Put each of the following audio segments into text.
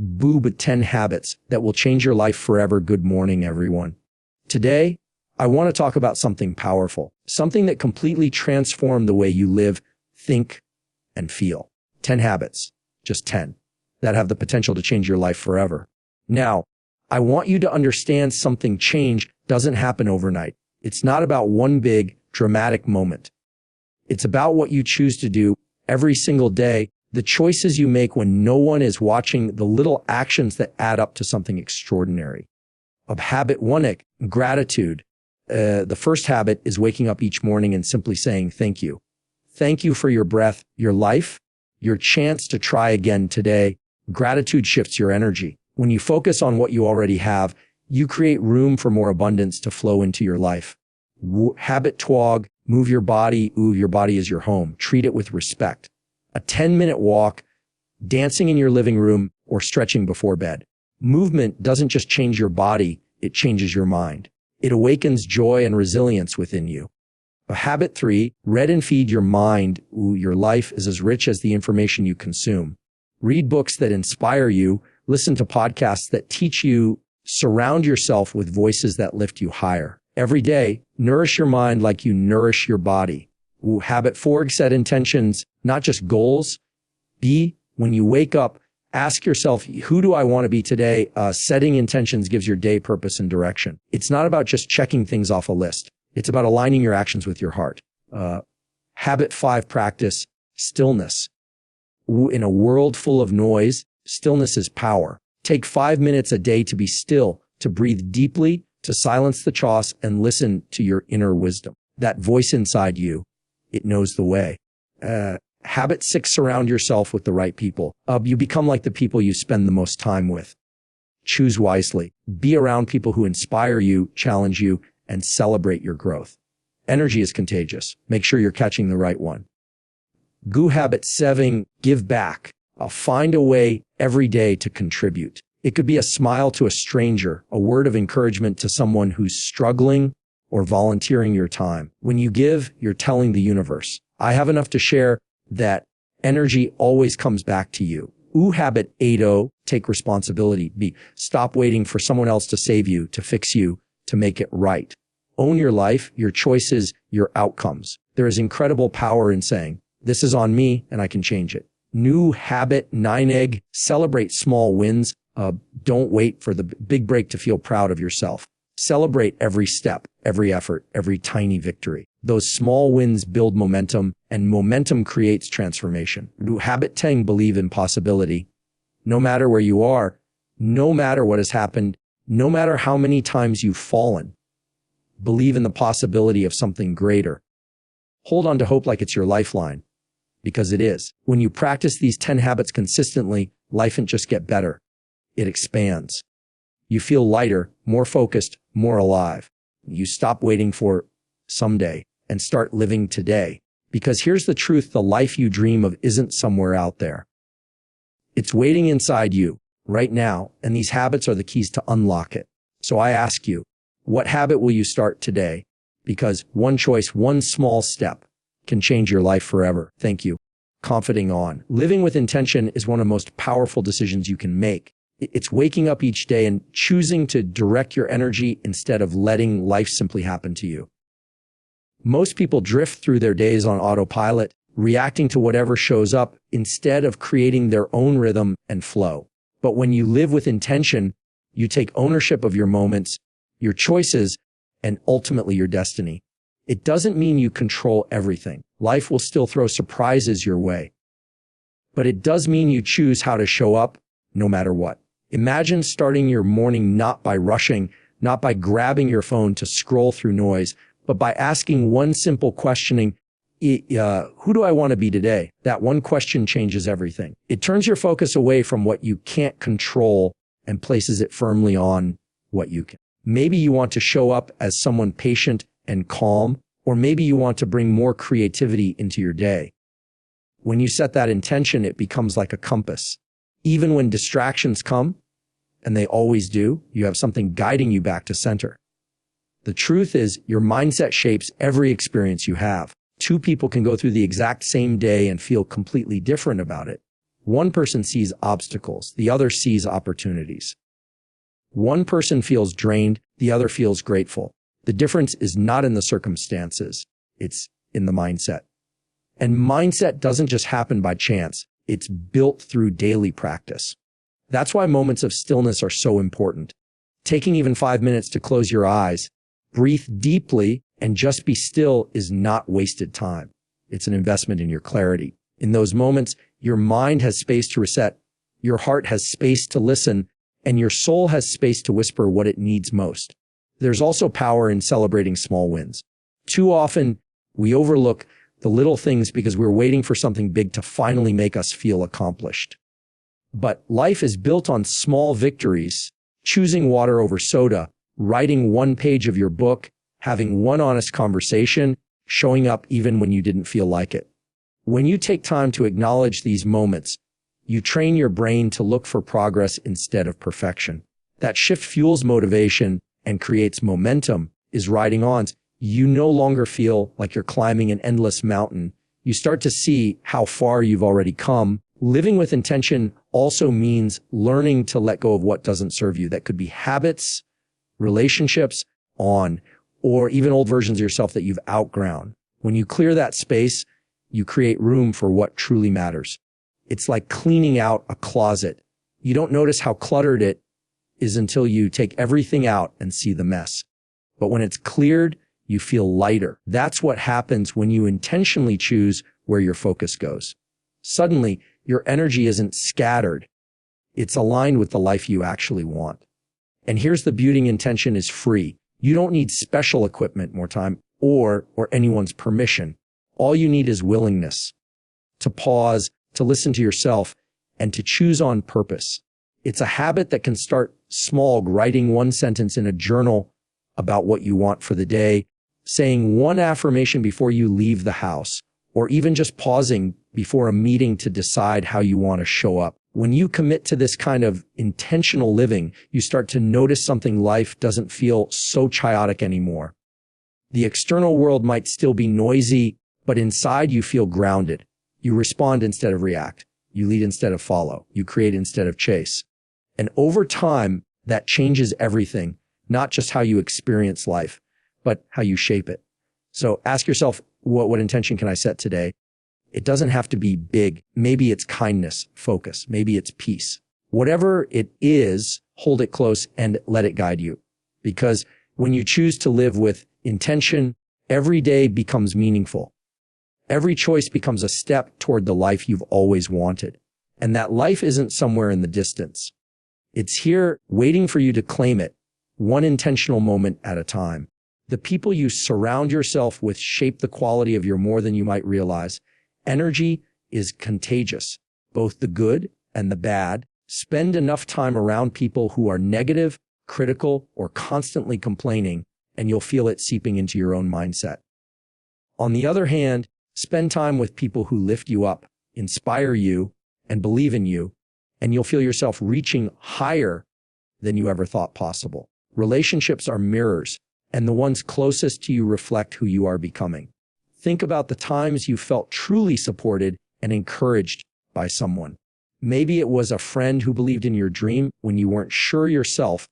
Boob 10 habits that will change your life forever. Good morning, everyone. Today, I want to talk about something powerful, something that completely transformed the way you live, think, and feel. 10 habits, just 10, that have the potential to change your life forever. Now, I want you to understand something. Change doesn't happen overnight. It's not about one big, dramatic moment. It's about what you choose to do every single day, the choices you make when no one is watching, the little actions that add up to something extraordinary. Of habit 1, gratitude. The first habit is waking up each morning and simply saying thank you. Thank you for your breath, your life, your chance to try again today. Gratitude shifts your energy. When you focus on what you already have, you create room for more abundance to flow into your life. Habit 2, move your body. Your body is your home. Treat it with respect. A 10-minute walk, dancing in your living room, or stretching before bed. Movement doesn't just change your body, it changes your mind. It awakens joy and resilience within you. Habit 3, read and feed your mind. Your life is as rich as the information you consume. Read books that inspire you, listen to podcasts that teach you, surround yourself with voices that lift you higher. Every day, nourish your mind like you nourish your body. Habit 4, set intentions, not just goals. When you wake up, ask yourself, who do I want to be today? Setting intentions gives your day purpose and direction. It's not about just checking things off a list. It's about aligning your actions with your heart. Habit 5, practice stillness. In a world full of noise, stillness is power. Take 5 minutes a day to be still, to breathe deeply, to silence the chaos and listen to your inner wisdom. That voice inside you, it knows the way. Habit 6, surround yourself with the right people. You become like the people you spend the most time with. Choose wisely. Be around people who inspire you, challenge you, and celebrate your growth. Energy is contagious. Make sure you're catching the right one. Habit 7, give back. Find a way every day to contribute. It could be a smile to a stranger, a word of encouragement to someone who's struggling, or volunteering your time. When you give, you're telling the universe, I have enough to share. That energy always comes back to you. Habit 8, take responsibility. Stop waiting for someone else to save you, to fix you, to make it right. Own your life, your choices, your outcomes. There is incredible power in saying, this is on me and I can change it. Habit 9, celebrate small wins. Don't wait for the big break to feel proud of yourself. Celebrate every step, every effort, every tiny victory. Those small wins build momentum, and momentum creates transformation. Habit 10, believe in possibility. No matter where you are, no matter what has happened, no matter how many times you've fallen, believe in the possibility of something greater. Hold on to hope like it's your lifeline, because it is. When you practice these 10 habits consistently, life won't just get better. It expands. You feel lighter, more focused, more alive. You stop waiting for someday and start living today. Because here's the truth, the life you dream of isn't somewhere out there. It's waiting inside you right now, and these habits are the keys to unlock it. So I ask you, what habit will you start today? Because one choice, one small step can change your life forever. Thank you. Confiding on. Living with intention is one of the most powerful decisions you can make. It's waking up each day and choosing to direct your energy instead of letting life simply happen to you. Most people drift through their days on autopilot, reacting to whatever shows up instead of creating their own rhythm and flow. But when you live with intention, you take ownership of your moments, your choices, and ultimately your destiny. It doesn't mean you control everything. Life will still throw surprises your way. But it does mean you choose how to show up no matter what. Imagine starting your morning not by rushing, not by grabbing your phone to scroll through noise, but by asking one simple questioning, who do I want to be today? That one question changes everything. It turns your focus away from what you can't control and places it firmly on what you can. Maybe you want to show up as someone patient and calm, or maybe you want to bring more creativity into your day. When you set that intention, it becomes like a compass. Even when distractions come, and they always do, you have something guiding you back to center. The truth is, your mindset shapes every experience you have. Two people can go through the exact same day and feel completely different about it. One person sees obstacles, the other sees opportunities. One person feels drained, the other feels grateful. The difference is not in the circumstances, it's in the mindset. And mindset doesn't just happen by chance, it's built through daily practice. That's why moments of stillness are so important. Taking even 5 minutes to close your eyes, breathe deeply, and just be still is not wasted time. It's an investment in your clarity. In those moments, your mind has space to reset, your heart has space to listen, and your soul has space to whisper what it needs most. There's also power in celebrating small wins. Too often, we overlook the little things because we're waiting for something big to finally make us feel accomplished. But life is built on small victories, choosing water over soda, writing one page of your book, having one honest conversation, showing up even when you didn't feel like it. When you take time to acknowledge these moments, you train your brain to look for progress instead of perfection. That shift fuels motivation and creates momentum, is riding on. You no longer feel like you're climbing an endless mountain. You start to see how far you've already come. Living with intention also means learning to let go of what doesn't serve you. That could be habits, relationships, or even old versions of yourself that you've outgrown. When you clear that space, you create room for what truly matters. It's like cleaning out a closet. You don't notice how cluttered it is until you take everything out and see the mess. But when it's cleared, you feel lighter. That's what happens when you intentionally choose where your focus goes. Suddenly, your energy isn't scattered. It's aligned with the life you actually want. And here's the beauty: intention is free. You don't need special equipment, more time, or anyone's permission. All you need is willingness to pause, to listen to yourself, and to choose on purpose. It's a habit that can start small, writing one sentence in a journal about what you want for the day, saying one affirmation before you leave the house, or even just pausing before a meeting to decide how you want to show up. When you commit to this kind of intentional living, you start to notice something: life doesn't feel so chaotic anymore. The external world might still be noisy, but inside you feel grounded. You respond instead of react. You lead instead of follow. You create instead of chase. And over time, that changes everything, not just how you experience life, but how you shape it. So ask yourself, what intention can I set today? It doesn't have to be big. Maybe it's kindness, focus. Maybe it's peace. Whatever it is, hold it close and let it guide you. Because when you choose to live with intention, every day becomes meaningful. Every choice becomes a step toward the life you've always wanted. And that life isn't somewhere in the distance. It's here waiting for you to claim it, one intentional moment at a time. The people you surround yourself with shape the quality of your more than you might realize. Energy is contagious, both the good and the bad. Spend enough time around people who are negative, critical, or constantly complaining, and you'll feel it seeping into your own mindset. On the other hand, spend time with people who lift you up, inspire you, and believe in you, and you'll feel yourself reaching higher than you ever thought possible. Relationships are mirrors, and the ones closest to you reflect who you are becoming. Think about the times you felt truly supported and encouraged by someone. Maybe it was a friend who believed in your dream when you weren't sure yourself,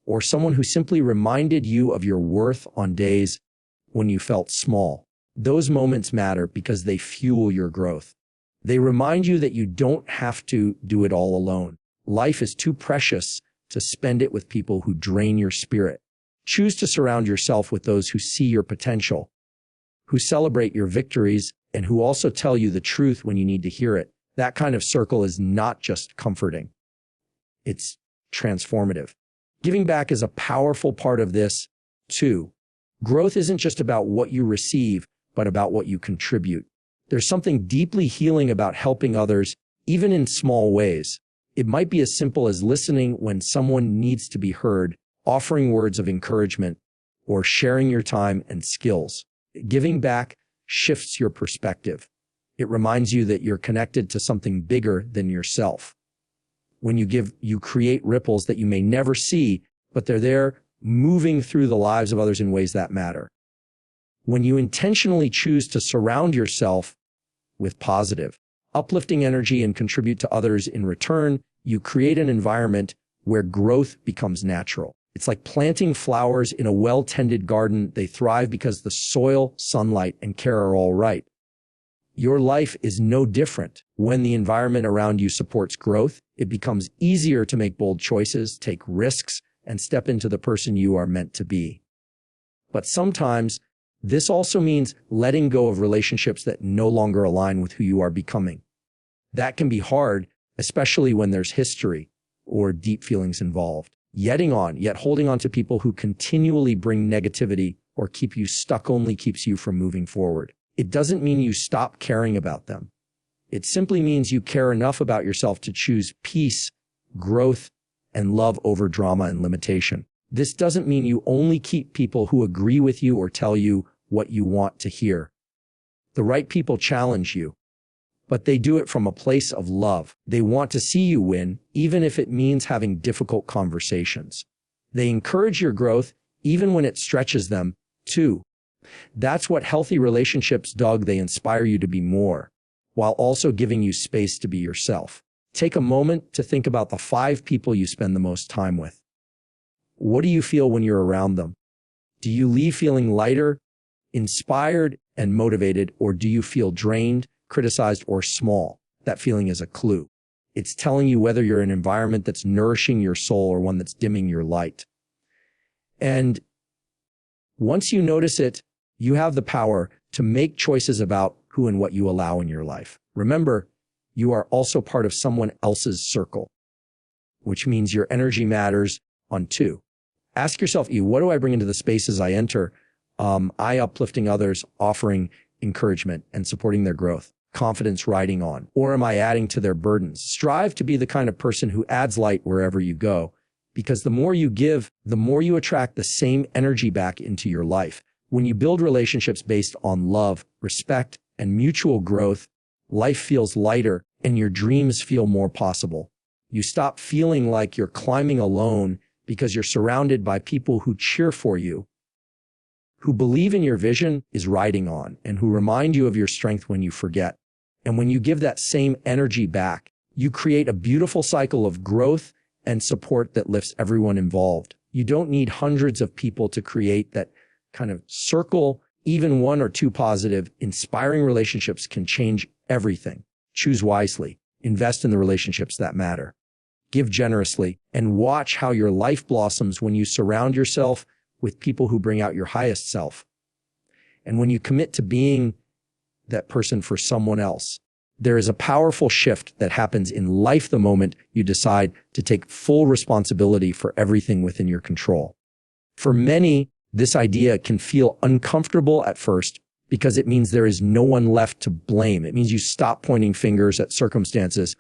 or someone who simply reminded you of your worth on days when you felt small. Those moments matter because they fuel your growth. They remind you that you don't have to do it all alone. Life is too precious to spend it with people who drain your spirit. Choose to surround yourself with those who see your potential, who celebrate your victories, and who also tell you the truth when you need to hear it. That kind of circle is not just comforting. It's transformative. Giving back is a powerful part of this, too. Growth isn't just about what you receive, but about what you contribute. There's something deeply healing about helping others, even in small ways. It might be as simple as listening when someone needs to be heard, offering words of encouragement, or sharing your time and skills. Giving back shifts your perspective. It reminds you that you're connected to something bigger than yourself. When you give, you create ripples that you may never see, but they're there moving through the lives of others in ways that matter. When you intentionally choose to surround yourself with positive, uplifting energy and contribute to others in return, you create an environment where growth becomes natural. It's like planting flowers in a well-tended garden. They thrive because the soil, sunlight, and care are all right. Your life is no different. When the environment around you supports growth, it becomes easier to make bold choices, take risks, and step into the person you are meant to be. But sometimes, this also means letting go of relationships that no longer align with who you are becoming. That can be hard, especially when there's history or deep feelings involved. Yet holding on to people who continually bring negativity or keep you stuck only keeps you from moving forward. It doesn't mean you stop caring about them. It simply means you care enough about yourself to choose peace, growth, and love over drama and limitation. This doesn't mean you only keep people who agree with you or tell you what you want to hear. The right people challenge you, but they do it from a place of love. They want to see you win, even if it means having difficult conversations. They encourage your growth, even when it stretches them, too. That's what healthy relationships do. They inspire you to be more, while also giving you space to be yourself. Take a moment to think about the 5 people you spend the most time with. What do you feel when you're around them? Do you leave feeling lighter, inspired, and motivated, or do you feel drained, criticized, or small? That feeling is a clue. It's telling you whether you're in an environment that's nourishing your soul or one that's dimming your light. And once you notice it, you have the power to make choices about who and what you allow in your life. Remember, you are also part of someone else's circle, which means your energy matters on 2. Ask yourself, what do I bring into the spaces I enter? I uplifting others, offering encouragement and supporting their growth, confidence riding on, or am I adding to their burdens? Strive to be the kind of person who adds light wherever you go, because the more you give, the more you attract the same energy back into your life. When you build relationships based on love, respect, and mutual growth, life feels lighter and your dreams feel more possible. You stop feeling like you're climbing alone because you're surrounded by people who cheer for you, who believe in your vision is riding on, and who remind you of your strength when you forget. And when you give that same energy back, you create a beautiful cycle of growth and support that lifts everyone involved. You don't need hundreds of people to create that kind of circle. Even 1 or 2 positive, inspiring relationships can change everything. Choose wisely. Invest in the relationships that matter. Give generously, and watch how your life blossoms when you surround yourself with people who bring out your highest self. And when you commit to being that person for someone else, there is a powerful shift that happens in life the moment you decide to take full responsibility for everything within your control. For many, this idea can feel uncomfortable at first because it means there is no one left to blame. It means you stop pointing fingers at circumstances,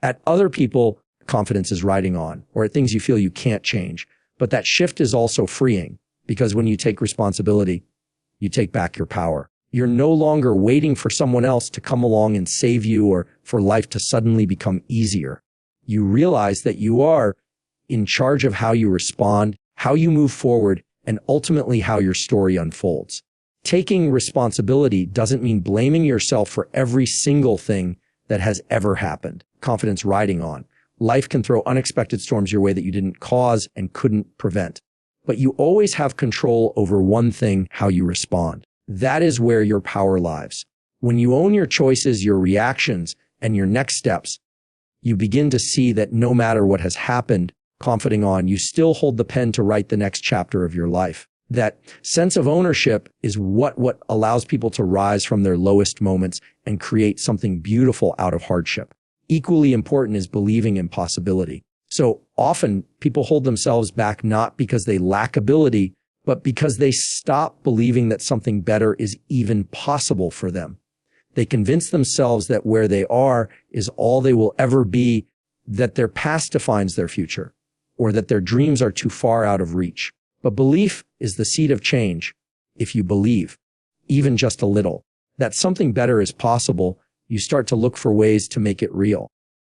at other people confidence is riding on, or at things you feel you can't change. But that shift is also freeing, because when you take responsibility, you take back your power. You're no longer waiting for someone else to come along and save you or for life to suddenly become easier. You realize that you are in charge of how you respond, how you move forward, and ultimately how your story unfolds. Taking responsibility doesn't mean blaming yourself for every single thing that has ever happened. Confidence riding on. Life can throw unexpected storms your way that you didn't cause and couldn't prevent. But you always have control over one thing: how you respond. That is where your power lies. When you own your choices, your reactions, and your next steps, you begin to see that no matter what has happened, confiding on, you still hold the pen to write the next chapter of your life. That sense of ownership is what allows people to rise from their lowest moments and create something beautiful out of hardship. Equally important is believing in possibility. So often people hold themselves back not because they lack ability, but because they stop believing that something better is even possible for them. They convince themselves that where they are is all they will ever be, that their past defines their future, or that their dreams are too far out of reach. But belief is the seed of change. If you believe, even just a little, that something better is possible, you start to look for ways to make it real.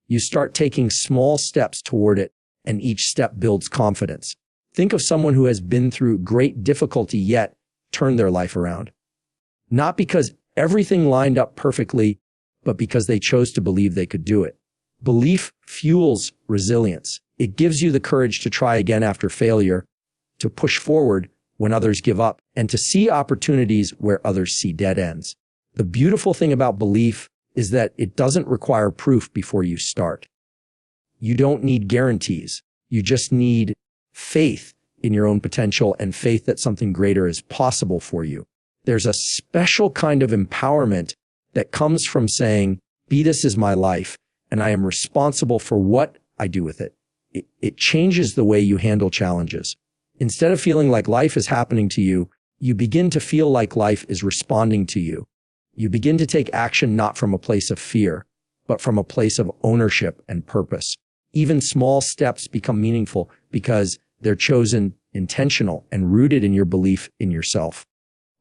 You start taking small steps toward it, and each step builds confidence. Think of someone who has been through great difficulty yet turned their life around. Not because everything lined up perfectly, but because they chose to believe they could do it. Belief fuels resilience. It gives you the courage to try again after failure, to push forward when others give up, and to see opportunities where others see dead ends. The beautiful thing about belief is that it doesn't require proof before you start. You don't need guarantees. You just need faith in your own potential and faith that something greater is possible for you. There's a special kind of empowerment that comes from saying, this is my life, and I am responsible for what I do with it. It changes the way you handle challenges. Instead of feeling like life is happening to you, you begin to feel like life is responding to you. You begin to take action not from a place of fear, but from a place of ownership and purpose. Even small steps become meaningful because they're chosen intentional and rooted in your belief in yourself.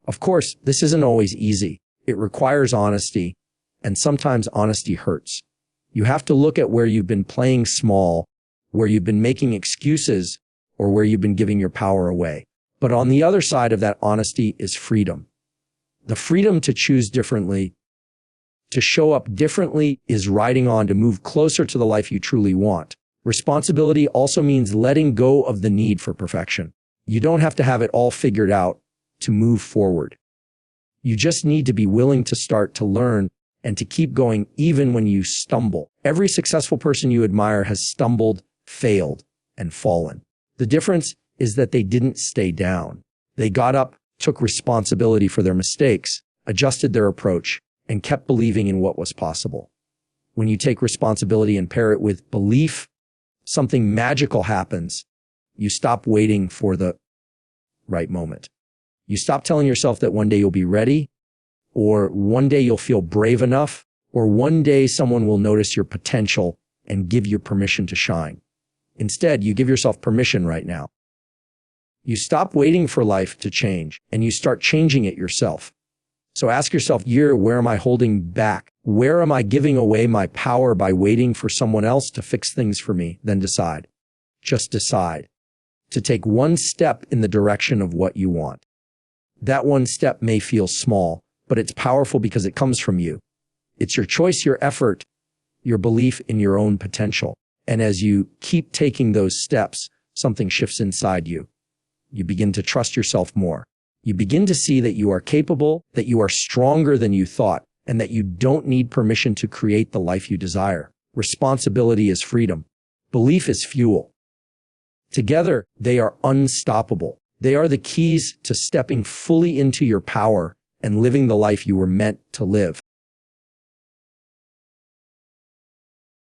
Of course, this isn't always easy. It requires honesty, and sometimes honesty hurts. You have to look at where you've been playing small, where you've been making excuses, or where you've been giving your power away. But on the other side of that honesty is freedom. The freedom to choose differently, to show up differently, is riding on to move closer to the life you truly want. Responsibility also means letting go of the need for perfection. You don't have to have it all figured out to move forward. You just need to be willing to start to learn and to keep going even when you stumble. Every successful person you admire has stumbled, failed, and fallen. The difference is that they didn't stay down. They got up, took responsibility for their mistakes, adjusted their approach, and kept believing in what was possible. When you take responsibility and pair it with belief, something magical happens. You stop waiting for the right moment. You stop telling yourself that one day you'll be ready, or one day you'll feel brave enough, or one day someone will notice your potential and give you permission to shine. Instead, you give yourself permission right now. You stop waiting for life to change, and you start changing it yourself. So ask yourself, where am I holding back? Where am I giving away my power by waiting for someone else to fix things for me? Then decide. Just decide to take one step in the direction of what you want. That one step may feel small, but it's powerful because it comes from you. It's your choice, your effort, your belief in your own potential. And as you keep taking those steps, something shifts inside you. You begin to trust yourself more. You begin to see that you are capable, that you are stronger than you thought, and that you don't need permission to create the life you desire. Responsibility is freedom. Belief is fuel. Together, they are unstoppable. They are the keys to stepping fully into your power and living the life you were meant to live.